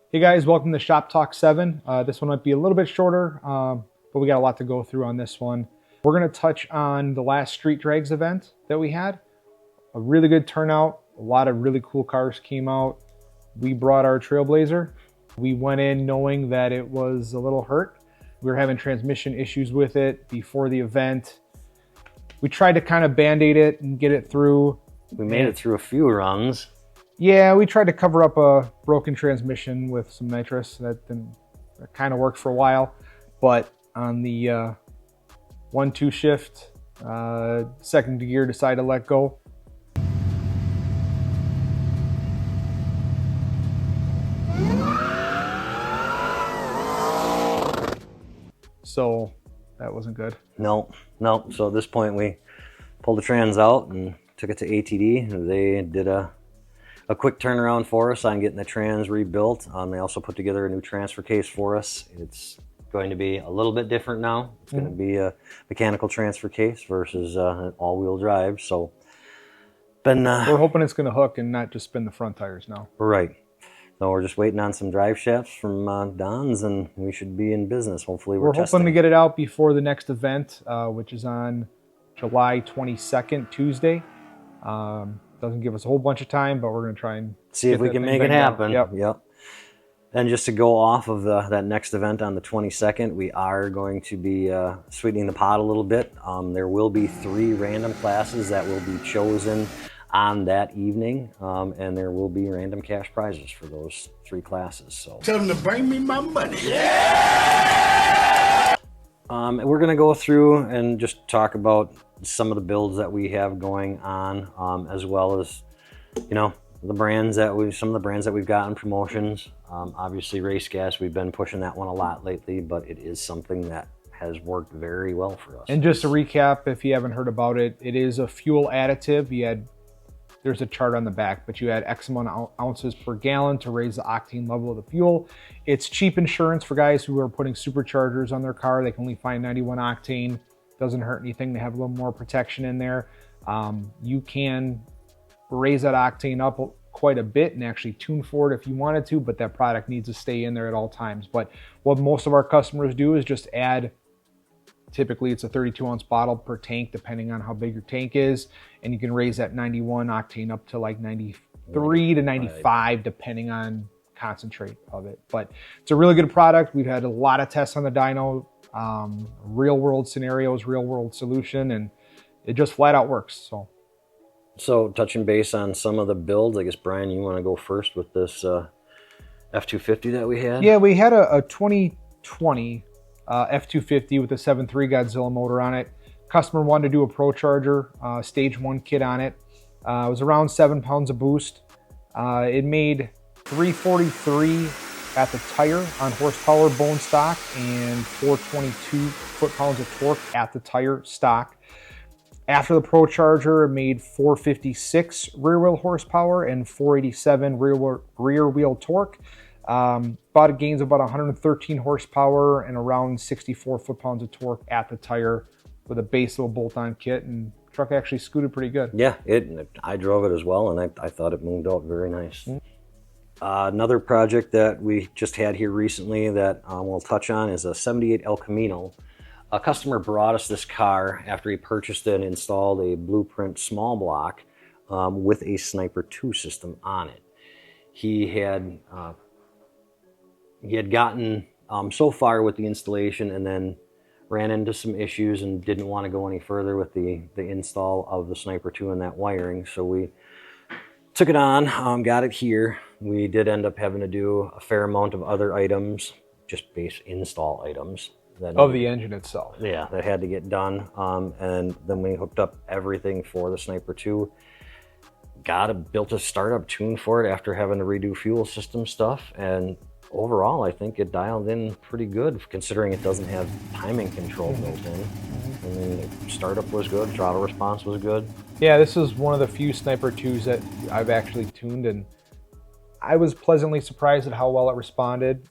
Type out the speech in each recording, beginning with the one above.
Hey guys, welcome to Shop Talk 7. This one might be a little bit shorter, but we got a lot to go through on this one. We're going to touch on the last Street Drags event that we had. A really good turnout. A lot of really cool cars came out. We brought our Trailblazer. We went in knowing that it was a little hurt. We were having transmission issues with it before the event. We tried to kind of band-aid it and get it through. We made it through a few runs. Yeah, we tried to cover up a broken transmission with some nitrous. That kind of worked for a while, but on the 1-2 shift, second gear decided to let go. So that wasn't good. No. So at this point we pulled the trans out and took it to ATD. They did a quick turnaround for us on getting the trans rebuilt. They also put together a new transfer case for us. It's going to be a little bit different now. It's going to be a mechanical transfer case versus an all-wheel drive. So we're hoping it's going to hook and not just spin the front tires now. Right. So we're just waiting on some drive shafts from Don's, and we should be in business. Hopefully we're hoping to get it out before the next event, which is on July 22nd, Tuesday. Doesn't give us a whole bunch of time, but we're going to try and see if we can make it happen. Yep. And just to go off of that next event on the 22nd, we are going to be sweetening the pot a little bit. There will be 3 random classes that will be chosen on that evening, and there will be random cash prizes for those 3 classes. So tell them to bring me my money. We're going to go through and just talk about some of the builds that we have going on, as well as, you know, some of the brands that we've gotten promotions. Obviously Race Gas, we've been pushing that one a lot lately, but it is something that has worked very well for us. And just to recap, if you haven't heard about it, it is a fuel additive. There's a chart on the back, but you add X amount of ounces per gallon to raise the octane level of the fuel. It's cheap insurance for guys who are putting superchargers on their car. They can only find 91 octane. Doesn't hurt anything to have a little more protection in there. You can raise that octane up quite a bit and actually tune for it if you wanted to, but that product needs to stay in there at all times. But what most of our customers do is just add, typically it's a 32-ounce bottle per tank, depending on how big your tank is, and you can raise that 91 octane up to like 93 to 95, depending on concentrate of it. But it's a really good product. We've had a lot of tests on the dyno, real world scenarios, real world solution, and it just flat out works. So touching base on some of the builds, I guess, Brian, you want to go first with this F250 that we had? Yeah, we had a 2020 F250 with a 7.3 Godzilla motor on it. Customer wanted to do a Pro Charger stage 1 kit on it. It was around 7 pounds of boost. It made 343 at the tire on horsepower bone stock and 422 foot-pounds of torque at the tire stock. After the Pro Charger, it made 456 rear wheel horsepower and 487 rear wheel torque. About it gains about 113 horsepower and around 64 foot-pounds of torque at the tire with a base little bolt-on kit, and the truck actually scooted pretty good. Yeah, I drove it as well, and I thought it moved out very nice. Another project that we just had here recently that we'll touch on is a 78 El Camino. A customer brought us this car after he purchased it and installed a Blueprint small block with a Sniper 2 system on it. He had gotten so far with the installation and then ran into some issues and didn't want to go any further with the install of the Sniper 2 and that wiring. So we took it on, got it here. We did end up having to do a fair amount of other items, just base install items. Of the engine itself. Yeah, that had to get done. And then we hooked up everything for the Sniper 2. Built a startup tune for it after having to redo fuel system stuff. And overall, I think it dialed in pretty good, considering it doesn't have timing control built in. I mean, startup was good, throttle response was good. Yeah, this is one of the few Sniper 2s that I've actually tuned, and I was pleasantly surprised at how well it responded.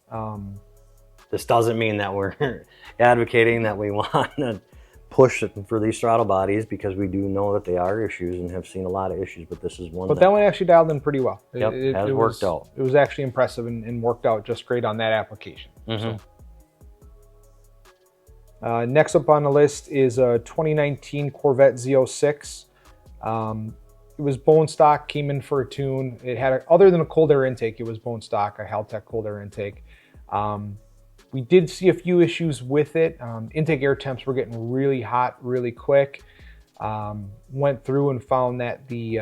This doesn't mean that we're advocating that we want to push it for these throttle bodies because we do know that they are issues and have seen a lot of issues, but this is one. But that one actually dialed in pretty well. Yep, it worked out. It was actually impressive and worked out just great on that application. Mm-hmm. So. Next up on the list is a 2019 Corvette Z06. It was bone stock, came in for a tune. It had, other than a cold air intake, it was bone stock, a Haltech cold air intake. We did see a few issues with it. Intake air temps were getting really hot really quick. Went through and found that the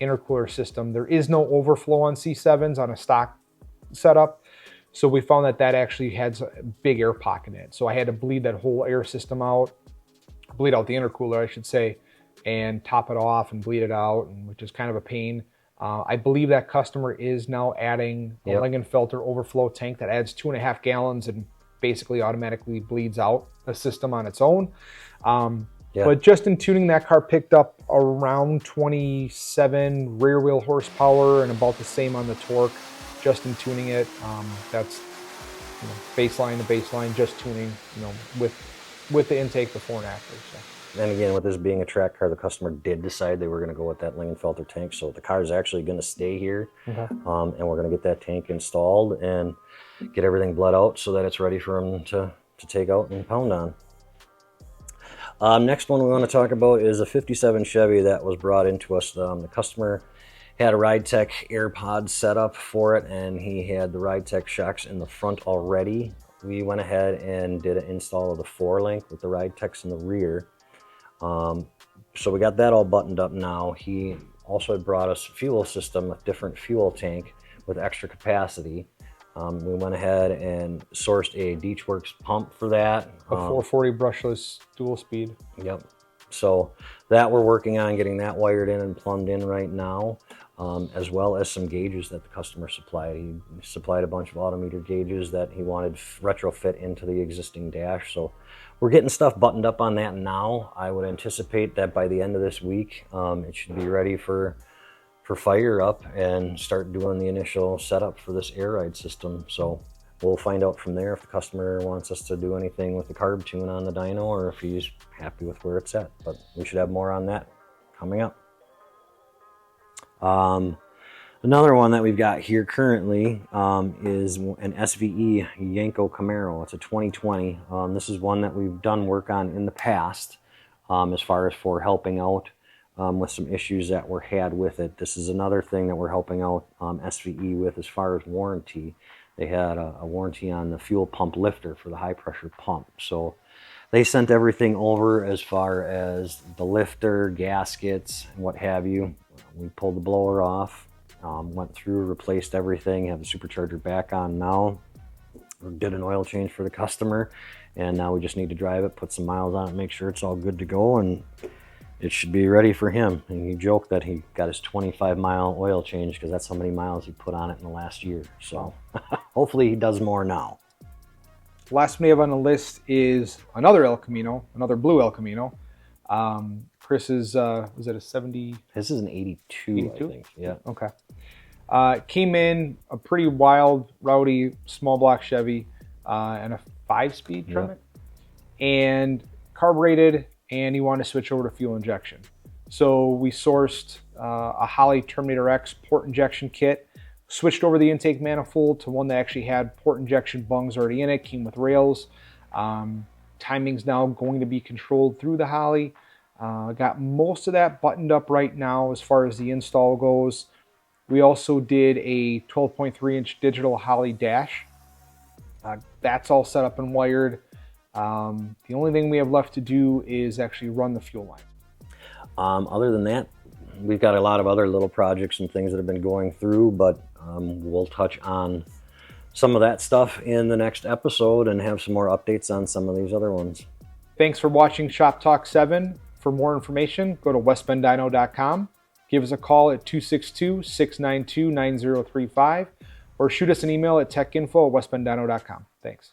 intercooler system, there is no overflow on C7s on a stock setup. So we found that that actually had a big air pocket in it. So I had to bleed that whole air system out, bleed out the intercooler, I should say, and top it off and bleed it out, which is kind of a pain. I believe that customer is now adding a Lingenfelter overflow tank that adds 2.5 gallons and basically automatically bleeds out a system on its own. But just in tuning, that car picked up around 27 rear wheel horsepower and about the same on the torque. Just in tuning it, that's baseline to baseline, just tuning, with the intake before and after. So. And again, with this being a track car, the customer did decide they were going to go with that Lingenfelter tank. So the car is actually going to stay here, and we're going to get that tank installed and get everything bled out so that it's ready for them to take out and pound on. Next one we want to talk about is a 57 Chevy that was brought into us. The customer had a RideTech AirPod set up for it, and he had the RideTech shocks in the front already. We went ahead and did an install of the 4-link with the RideTechs in the rear. So we got that all buttoned up now. He also had brought us a fuel system, a different fuel tank with extra capacity. We went ahead and sourced a Deechworks pump for that. A 440 brushless dual speed. Yep. So that we're working on getting that wired in and plumbed in right now, as well as some gauges that the customer supplied. He supplied a bunch of autometer gauges that he wanted retrofit into the existing dash. So we're getting stuff buttoned up on that now. I would anticipate that by the end of this week, it should be ready for fire up and start doing the initial setup for this air ride system. So we'll find out from there if the customer wants us to do anything with the carb tune on the dyno or if he's happy with where it's at. But we should have more on that coming up. Another one that we've got here currently is an SVE Yanko Camaro. It's a 2020. This is one that we've done work on in the past as far as for helping out with some issues that were had with it. This is another thing that we're helping out SVE with as far as warranty. They had a warranty on the fuel pump lifter for the high pressure pump. So they sent everything over as far as the lifter, gaskets, and what have you. We pulled the blower off, went through, replaced everything, have the supercharger back on now. We did an oil change for the customer, and now we just need to drive it, put some miles on it, make sure it's all good to go, and it should be ready for him. And he joked that he got his 25-mile oil change because that's how many miles he put on it in the last year. So hopefully he does more now. Last one we have on the list is another El Camino, another blue El Camino. Chris's, was it a 70? This is an 82, I think. Yeah. Okay. Came in a pretty wild, rowdy, small block Chevy and a 5-speed Tremec. And carbureted, and he wanted to switch over to fuel injection. So we sourced a Holley Terminator X port injection kit, switched over the intake manifold to one that actually had port injection bungs already in it, came with rails. Timing's now going to be controlled through the Holley. Got most of that buttoned up right now as far as the install goes. We also did a 12.3-inch digital Holley dash. That's all set up and wired. The only thing we have left to do is actually run the fuel line. Other than that, we've got a lot of other little projects and things that have been going through, but we'll touch on some of that stuff in the next episode and have some more updates on some of these other ones. Thanks for watching Shop Talk 7. For more information, go to westbenddyno.com. Give us a call at 262-692-9035 or shoot us an email at techinfo@westbenddyno.com. Thanks.